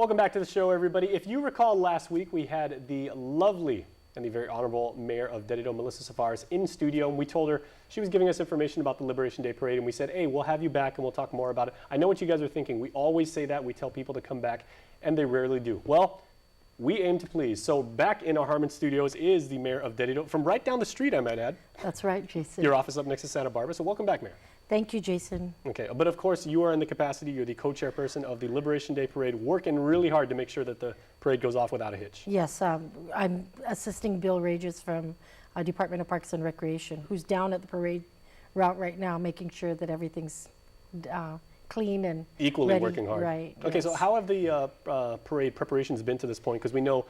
Welcome back to the show, everybody. If you recall, last week we had the lovely and the very honorable Mayor of Dedido, Melissa Savares, in studio, and we told her she was giving us information about the Liberation Day Parade, and we said, hey, we'll have you back and we'll talk more about it. I know what you guys are thinking. We always say that. We tell people to come back, and they rarely do. Well, we aim to please. So back in our Harmon studios is the Mayor of Dedido, from right down the street, I might add. That's right, Jason. Your office up next to Santa Barbara, so welcome back, Mayor. Thank you, Jason. Okay, but of course you are in the capacity, you're the co-chairperson of the Liberation Day Parade, working really hard to make sure that the parade goes off without a hitch. Yes, I'm assisting Bill Rages from Department of Parks and Recreation, who's down at the parade route right now, making sure that everything's clean and equally ready. Working hard. Right. Okay, yes. so how have the parade preparations been to this point? Because we know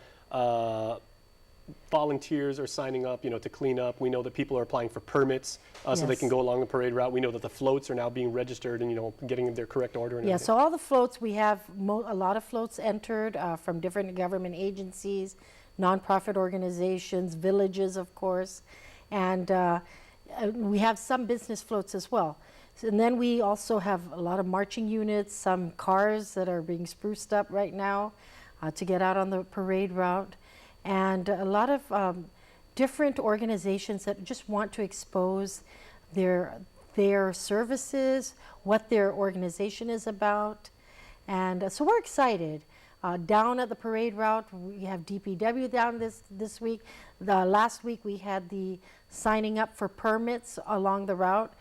volunteers are signing up, to clean up. We know that people are applying for permits so they can go along the parade route. We know that the floats are now being registered and, getting their correct order. And everything. So all the floats, we have a lot of floats entered from different government agencies, nonprofit organizations, villages, of course, and we have some business floats as well. And then we also have a lot of marching units, some cars that are being spruced up right now to get out on the parade route. And a lot of different organizations that just want to expose their services, what their organization is about. And so we're excited. Down at the parade route, we have DPW down this week. Last week we had the signing up for permits along the route.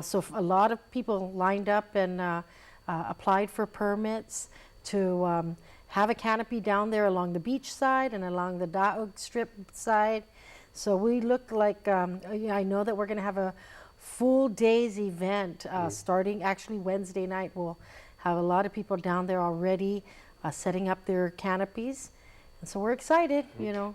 So a lot of people lined up and applied for permits to have a canopy down there along the beach side and along the Daog Strip side. So we look like, I know that we're going to have a full day's event starting actually Wednesday night. We'll have a lot of people down there already setting up their canopies. And so we're excited,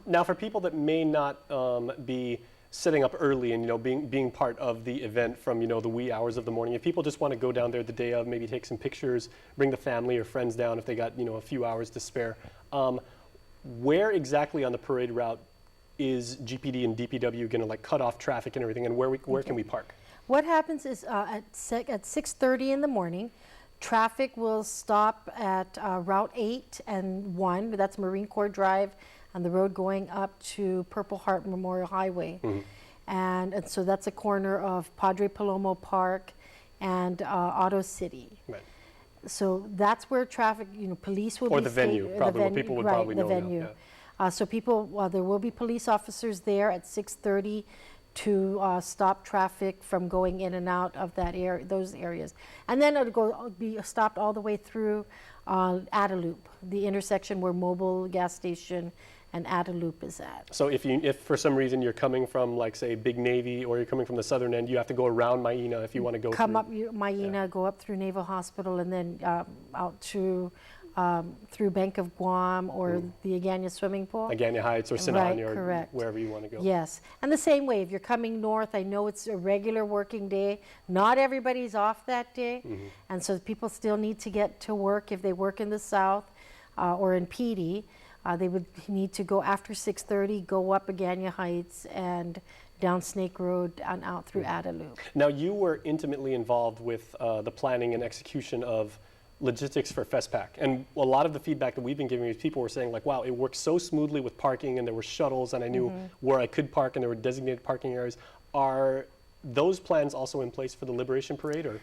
Now for people that may not be setting up early and being part of the event from the wee hours of the morning, if people just want to go down there the day of, maybe take some pictures, bring the family or friends down if they got a few hours to spare, where exactly on the parade route is GPD and DPW going to cut off traffic and everything, and where can we park? What happens is at 6:30 in the morning, traffic will stop at Route 8 and 1, that's Marine Corps Drive, and the road going up to Purple Heart Memorial Highway. And so that's a corner of Padre Palomo Park and Auto City. Right. So that's where traffic, police will be. Or the venue, probably, what people would probably know. The venue. So there will be police officers there at 6:30 to stop traffic from going in and out of those areas. And then it'll be stopped all the way through Adaloop, the intersection where Mobile gas station and Adaloop is at. So if for some reason you're coming from, say, Big Navy, or you're coming from the southern end, you have to go around Maina if you want to go up Maina, go up through Naval Hospital, and then out to through Bank of Guam or the Agana swimming pool. Agana Heights or Sinani, or correct. Wherever you want to go. Yes, and the same way, if you're coming north, I know it's a regular working day. Not everybody's off that day, and so people still need to get to work. If they work in the south or in PD, they would need to go after 6:30, go up Agana Heights and down Snake Road and out through Adaloop. Now, you were intimately involved with the planning and execution of logistics for FestPac, and a lot of the feedback that we've been giving is people were saying, wow, it worked so smoothly with parking, and there were shuttles, and I knew where I could park, and there were designated parking areas. Are those plans also in place for the Liberation Parade, or?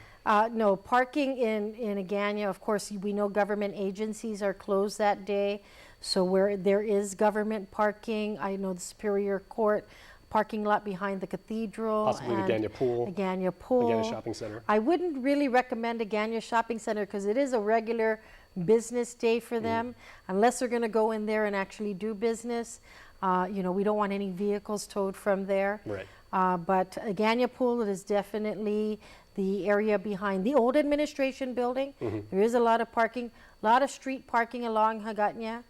No, parking in Agana, of course, we know government agencies are closed that day. So where there is government parking, I know the Superior Court parking lot behind the cathedral. Possibly the Agana Pool. Agana Shopping Center. I wouldn't really recommend Agana Shopping Center because it is a regular business day for them, unless they're going to go in there and actually do business. We don't want any vehicles towed from there. Right. But Agana Pool is definitely the area behind the old administration building. There is a lot of parking, a lot of street parking along Hagatna.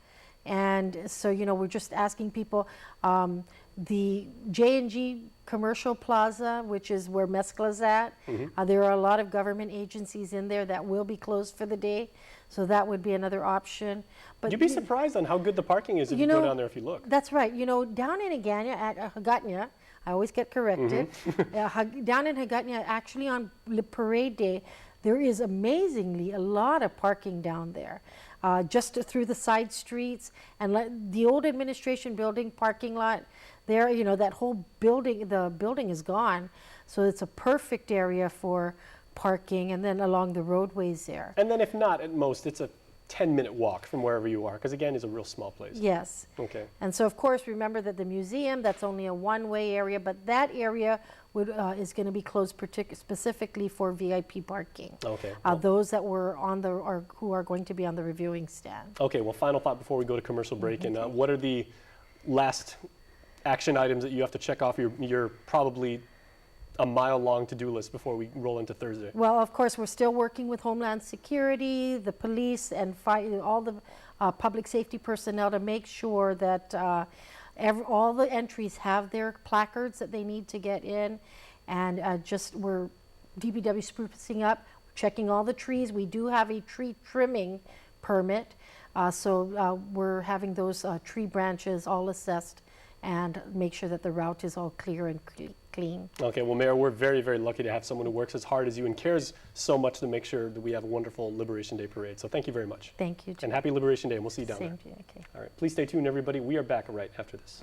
And so, we're just asking people, the J&G Commercial Plaza, which is where Mezcla's at, there are a lot of government agencies in there that will be closed for the day. So that would be another option. But you'd be surprised on how good the parking is if you go down there if you look. That's right. Down in Agana at Hagatna, I always get corrected. Down in Hagatna, actually on parade day, there is amazingly a lot of parking down there, just through the side streets and the old administration building parking lot. There, you know, that whole building, the building is gone, so it's a perfect area for parking, and then along the roadways there. And then if not, at most, it's a 10-minute walk from wherever you are, because again, it's a real small place. Yes. Okay. And so, of course, remember that the museum, that's only a one-way area, but that area is going to be closed specifically for VIP parking. Okay. Those that were on the, or who are going to be on the reviewing stand. Okay, well, final thought before we go to commercial break, and what are the last action items that you have to check off your probably a mile-long to-do list before we roll into Thursday? Well, of course, we're still working with Homeland Security, the police, and all the public safety personnel to make sure that all the entries have their placards that they need to get in. And we're DPW sprucing up, checking all the trees. We do have a tree trimming permit, so we're having those tree branches all assessed and make sure that the route is all clear and clean. Okay, well, Mayor, we're very, very lucky to have someone who works as hard as you and cares so much to make sure that we have a wonderful Liberation Day parade. So thank you very much. Thank you, Jim. And happy Liberation Day, and we'll see you down there. Same to you. Okay. All right, please stay tuned, everybody. We are back right after this.